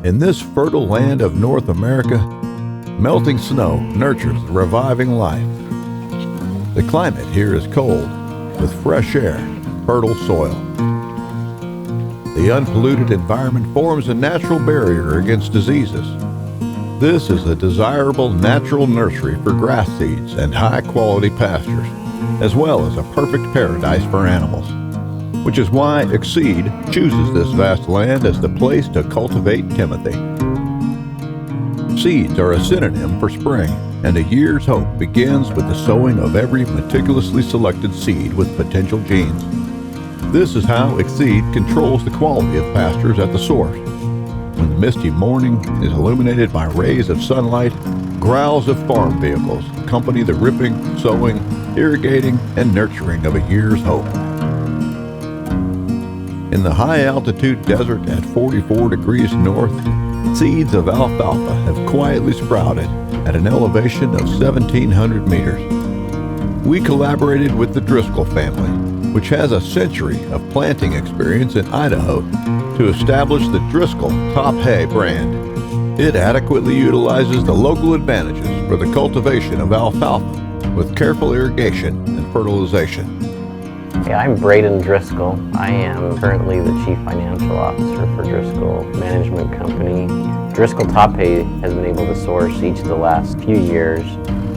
In this fertile land of North America, melting snow nurtures the reviving life. The climate here is cold, with fresh air, fertile soil. The unpolluted environment forms a natural barrier against diseases. This is a desirable natural nursery for grass seeds and high-quality pastures, as well as a perfect paradise for animals, which is why Exceed chooses this vast land as the place to cultivate Timothy. Seeds are a synonym for spring, and a year's hope begins with the sowing of every meticulously selected seed with potential genes. This is how Exceed controls the quality of pastures at the source. When the misty morning is illuminated by rays of sunlight, growls of farm vehicles accompany the ripping, sowing, irrigating, and nurturing of a year's hope. In the high-altitude desert at 44 degrees north, seeds of alfalfa have quietly sprouted at an elevation of 1,700 meters. We collaborated with the Driscoll family, which has a century of planting experience in Idaho, to establish the Driscoll Top Hay brand. It adequately utilizes the local advantages for the cultivation of alfalfa with careful irrigation and fertilization. Yeah, I'm Braden Driscoll. I am currently the Chief Financial Officer for Driscoll Management Company. Driscoll Top Hay has been able to source each of the last few years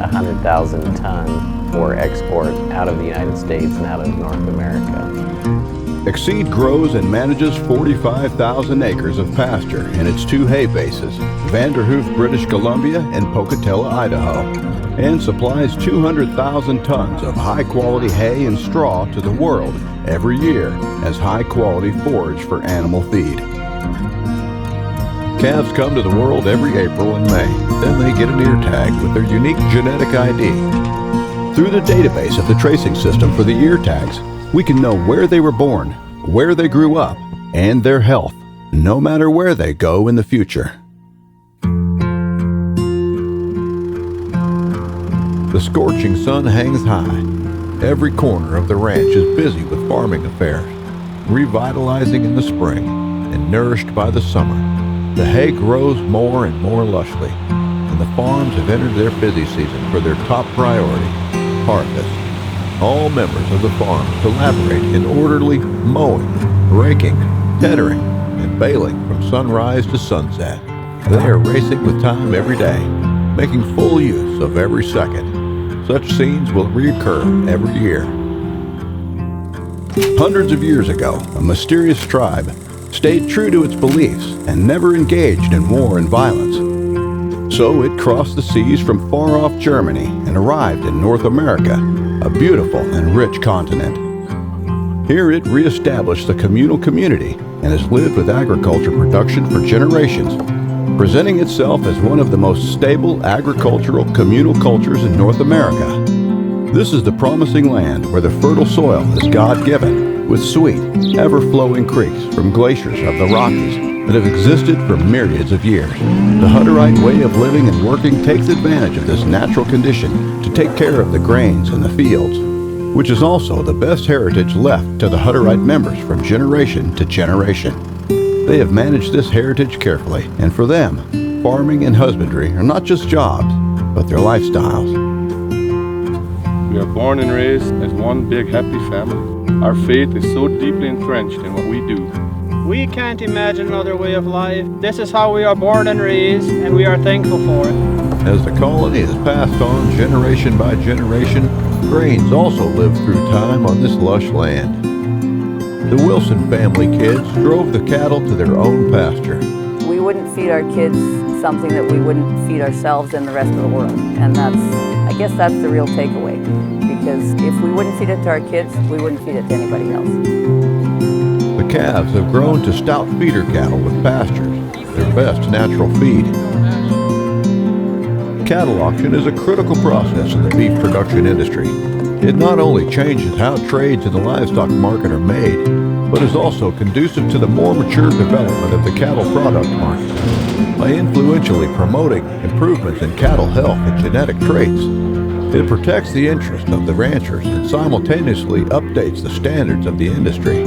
100,000 tons for export out of the United States and out of North America. Exceed grows and manages 45,000 acres of pasture in its two hay bases, Vanderhoof, British Columbia and Pocatello, Idaho, and supplies 200,000 tons of high-quality hay and straw to the world every year as high-quality forage for animal feed. Calves come to the world every April and May. Then they get an ear tag with their unique genetic ID. Through the database of the tracing system for the ear tags, we can know where they were born, where they grew up, and their health, no matter where they go in the future. The scorching sun hangs high. Every corner of the ranch is busy with farming affairs, revitalizing in the spring and nourished by the summer. The hay grows more and more lushly, and the farms have entered their busy season for their top priority, harvest. All members of the farm collaborate in orderly mowing, raking, tethering, and baling from sunrise to sunset. They are racing with time every day, making full use of every second. Such scenes will reoccur every year. Hundreds of years ago, a mysterious tribe stayed true to its beliefs and never engaged in war and violence. So it crossed the seas from far-off Germany and arrived in North America, a beautiful and rich continent. Here it reestablished the communal community and has lived with agriculture production for generations, presenting itself as one of the most stable agricultural communal cultures in North America. This is the promising land where the fertile soil is God-given, with sweet, ever-flowing creeks from glaciers of the Rockies that have existed for myriads of years. The Hutterite way of living and working takes advantage of this natural condition to take care of the grains and the fields, which is also the best heritage left to the Hutterite members from generation to generation. They have managed this heritage carefully, and for them, farming and husbandry are not just jobs, but their lifestyles. We are born and raised as one big happy family. Our faith is so deeply entrenched in what we do. We can't imagine another way of life. This is how we are born and raised, and we are thankful for it. As the colony is passed on generation by generation, grains also live through time on this lush land. The Wilson family kids drove the cattle to their own pasture. We wouldn't feed our kids something that we wouldn't feed ourselves and the rest of the world. And I guess that's the real takeaway. Because if we wouldn't feed it to our kids, we wouldn't feed it to anybody else. The calves have grown to stout feeder cattle with pastures, their best natural feed. Cattle auction is a critical process in the beef production industry. It not only changes how trades in the livestock market are made, but is also conducive to the more mature development of the cattle product market. By influentially promoting improvements in cattle health and genetic traits, it protects the interests of the ranchers and simultaneously updates the standards of the industry.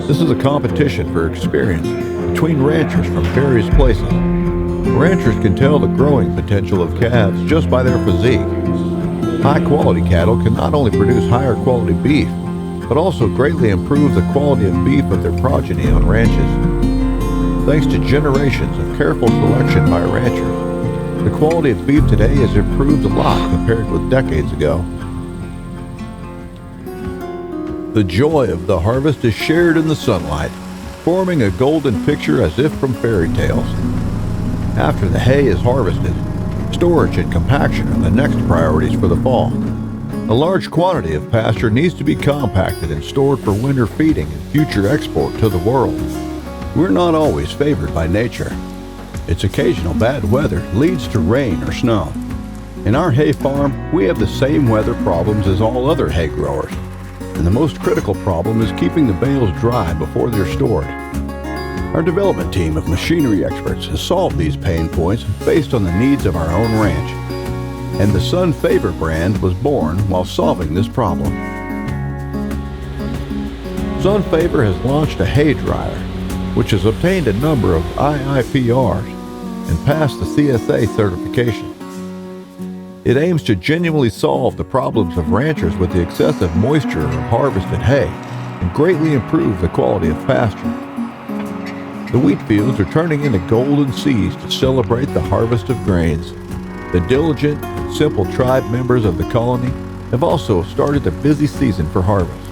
This is a competition for experience between ranchers from various places. Ranchers can tell the growing potential of calves just by their physique. High-quality cattle can not only produce higher quality beef, but also greatly improve the quality of beef of their progeny on ranches. Thanks to generations of careful selection by ranchers, the quality of beef today has improved a lot compared with decades ago. The joy of the harvest is shared in the sunlight, forming a golden picture as if from fairy tales. After the hay is harvested, storage and compaction are the next priorities for the fall. A large quantity of pasture needs to be compacted and stored for winter feeding and future export to the world. We're not always favored by nature. Its occasional bad weather leads to rain or snow. In our hay farm, we have the same weather problems as all other hay growers. And the most critical problem is keeping the bales dry before they're stored. Our development team of machinery experts has solved these pain points based on the needs of our own ranch. And the Sun Favor brand was born while solving this problem. Sun Favor has launched a hay dryer, which has obtained a number of IIPRs and passed the CSA certification. It aims to genuinely solve the problems of ranchers with the excessive moisture of harvested hay and greatly improve the quality of pasture. The wheat fields are turning into golden seas to celebrate the harvest of grains. The diligent and simple tribe members of the colony have also started a busy season for harvest.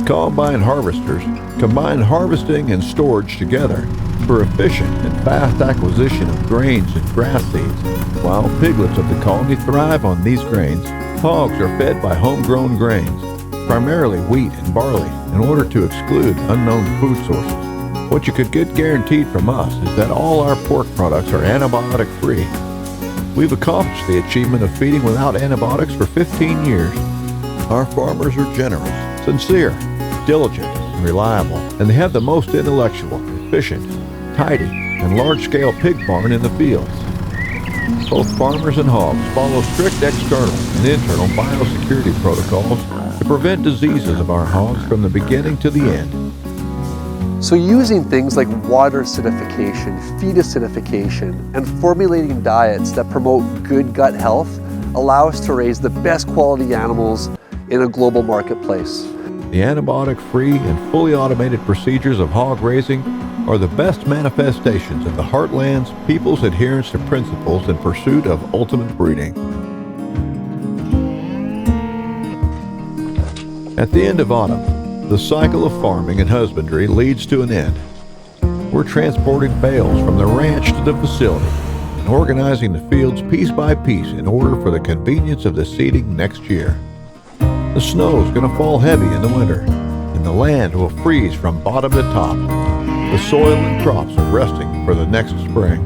Combine harvesters combine harvesting and storage together for efficient and fast acquisition of grains and grass seeds. While piglets of the colony thrive on these grains, hogs are fed by homegrown grains, primarily wheat and barley, in order to exclude unknown food sources. What you could get guaranteed from us is that all our pork products are antibiotic-free. We've accomplished the achievement of feeding without antibiotics for 15 years. Our farmers are generous, sincere, diligent, and reliable, and they have the most intellectual, efficient, tidy, and large-scale pig barn in the fields. Both farmers and hogs follow strict external and internal biosecurity protocols to prevent diseases of our hogs from the beginning to the end. So using things like water acidification, feed acidification, and formulating diets that promote good gut health allow us to raise the best quality animals in a global marketplace. The antibiotic-free and fully automated procedures of hog raising are the best manifestations of the Heartland's people's adherence to principles in pursuit of ultimate breeding. At the end of autumn, the cycle of farming and husbandry leads to an end. We're transporting bales from the ranch to the facility and organizing the fields piece by piece in order for the convenience of the seeding next year. The snow's going to fall heavy in the winter, and the land will freeze from bottom to top. The soil and crops are resting for the next spring.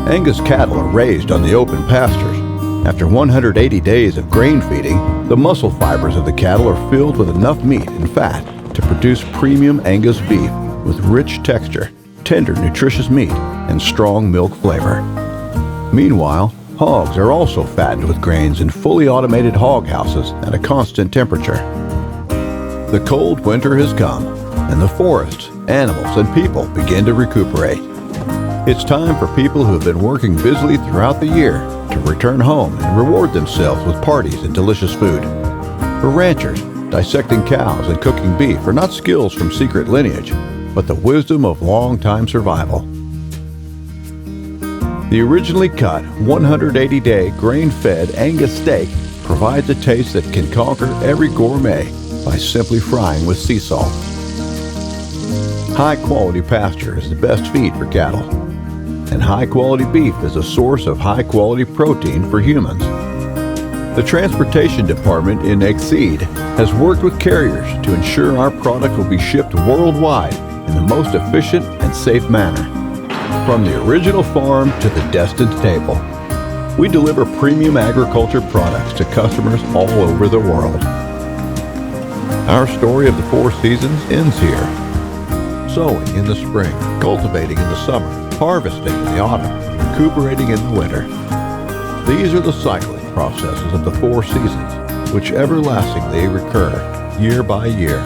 Angus cattle are raised on the open pastures. After 180 days of grain feeding, the muscle fibers of the cattle are filled with enough meat and fat to produce premium Angus beef with rich texture, tender, nutritious meat, and strong milk flavor. Meanwhile, hogs are also fattened with grains in fully automated hog houses at a constant temperature. The cold winter has come, and the forests, animals, and people begin to recuperate. It's time for people who have been working busily throughout the year to return home and reward themselves with parties and delicious food. For ranchers, dissecting cows and cooking beef are not skills from secret lineage, but the wisdom of long-time survival. The originally cut 180-day grain-fed Angus steak provides a taste that can conquer every gourmet by simply frying with sea salt. High-quality pasture is the best feed for cattle, and high-quality beef is a source of high-quality protein for humans. The transportation department in Exceed has worked with carriers to ensure our product will be shipped worldwide in the most efficient and safe manner. From the original farm to the destined table, we deliver premium agriculture products to customers all over the world. Our story of the 4 seasons ends here. Sowing in the spring, cultivating in the summer, harvesting in the autumn, recuperating in the winter. These are the cycling processes of the 4 seasons, which everlastingly recur year by year.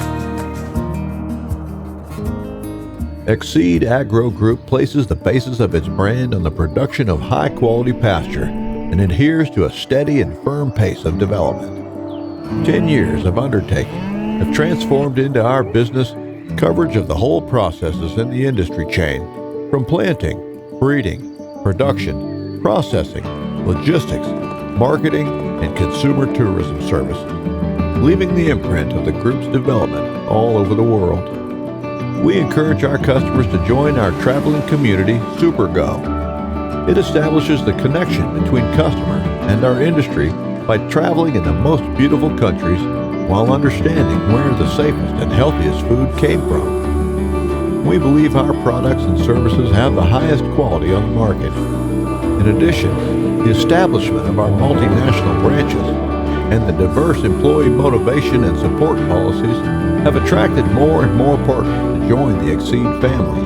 Exceed Agro Group places the basis of its brand on the production of high-quality pasture and adheres to a steady and firm pace of development. 10 years of undertaking have transformed into our business coverage of the whole processes in the industry chain, from planting, breeding, production, processing, logistics, marketing, and consumer tourism services, leaving the imprint of the group's development all over the world. We encourage our customers to join our traveling community, SuperGo. It establishes the connection between customer and our industry by traveling in the most beautiful countries while understanding where the safest and healthiest food came from. We believe our products and services have the highest quality on the market. In addition, the establishment of our multinational branches and the diverse employee motivation and support policies have attracted more and more partners to join the Exceed family.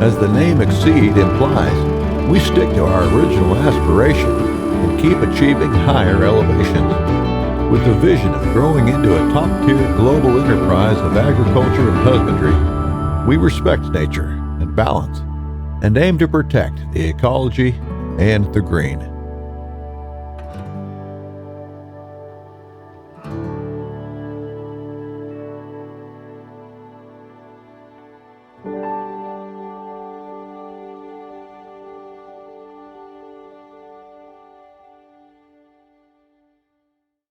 As the name Exceed implies, we stick to our original aspiration and keep achieving higher elevations. With the vision of growing into a top-tier global enterprise of agriculture and husbandry, we respect nature and balance and aim to protect the ecology and the green.